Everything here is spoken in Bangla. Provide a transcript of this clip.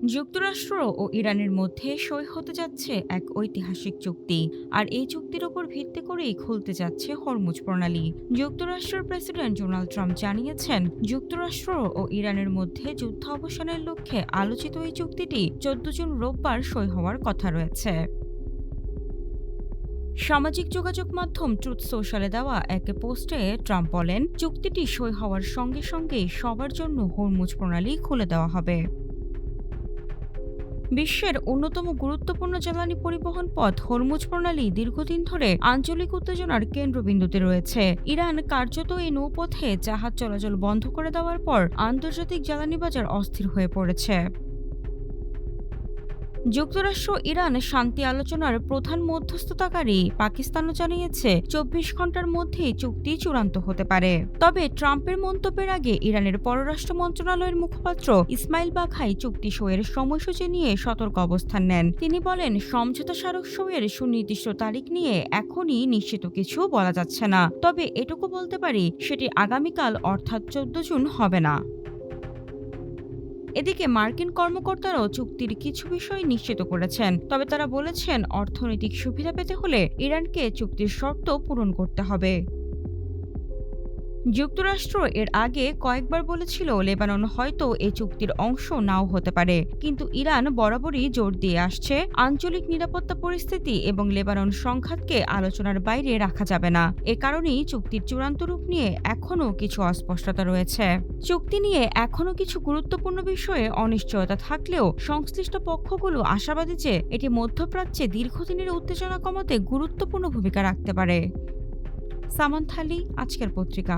যুক্তরাষ্ট্র ও ইরানের মধ্যে সই হতে যাচ্ছে এক ঐতিহাসিক চুক্তি। আর এই চুক্তির ওপর ভিত্তি করেই খুলতে যাচ্ছে হরমুজ প্রণালী। যুক্তরাষ্ট্রের প্রেসিডেন্ট ডোনাল্ড ট্রাম্প জানিয়েছেন, যুক্তরাষ্ট্র ও ইরানের মধ্যে যুদ্ধ অবসানের লক্ষ্যে আলোচিত এই চুক্তিটি 14 জুন রোববার সই হওয়ার কথা রয়েছে। সামাজিক যোগাযোগ মাধ্যম ট্রুথ সোশ্যালে দেওয়া এক পোস্টে ট্রাম্প বলেন, চুক্তিটি সই হওয়ার সঙ্গে সঙ্গেই সবার জন্য হরমুজ প্রণালী খুলে দেওয়া হবে। বিশ্বের অন্যতম গুরুত্বপূর্ণ জ্বালানি পরিবহন পথ হরমুজ প্রণালী দীর্ঘদিন ধরে আঞ্চলিক উত্তেজনার কেন্দ্রবিন্দুতে রয়েছে। ইরান কার্যত এই নৌপথে জাহাজ চলাচল বন্ধ করে দেওয়ার পর আন্তর্জাতিক জ্বালানি বাজার অস্থির হয়ে পড়েছে। যুক্তরাষ্ট্র ইরান শান্তি আলোচনার প্রধান মধ্যস্থতাকারী পাকিস্তানও জানিয়েছে 24 ঘন্টার মধ্যেই চুক্তি চূড়ান্ত হতে পারে। তবে ট্রাম্পের মন্তব্যের আগে ইরানের পররাষ্ট্র মন্ত্রণালয়ের মুখপাত্র ইসমাইল বাঘাই চুক্তি সইয়ের সময়সূচি নিয়ে সতর্ক অবস্থান নেন। তিনি বলেন, সমঝোতা স্মারক সইয়ের সুনির্দিষ্ট তারিখ নিয়ে এখনই নিশ্চিত কিছু বলা যাচ্ছে না, তবে এটুকু বলতে পারি সেটি আগামীকাল অর্থাৎ 14 জুন হবে না। এদিকে মার্কিন কর্মকর্তারাও চুক্তির কিছু বিষয় নিশ্চিত করেছেন, তবে তারা বলেছেন অর্থনৈতিক সুবিধা পেতে হলে ইরানকে চুক্তির শর্ত পূরণ করতে হবে। যুক্তরাষ্ট্র এর আগে কয়েকবার বলেছিল লেবানন হয়তো এই চুক্তির অংশ নাও হতে পারে, কিন্তু ইরান বরাবরই জোর দিয়ে আসছে আঞ্চলিক নিরাপত্তা পরিস্থিতি এবং লেবানন সংঘাতকে আলোচনার বাইরে রাখা যাবে না। এ কারণেই চুক্তির চূড়ান্ত রূপ নিয়ে এখনও কিছু অস্পষ্টতা রয়েছে। চুক্তি নিয়ে এখনও কিছু গুরুত্বপূর্ণ বিষয়ে অনিশ্চয়তা থাকলেও সংশ্লিষ্ট পক্ষগুলো আশাবাদী যে এটি মধ্যপ্রাচ্যে দীর্ঘদিনের উত্তেজনা কমাতে গুরুত্বপূর্ণ ভূমিকা রাখতে পারে। সামান্থা আলী, আজকের পত্রিকা।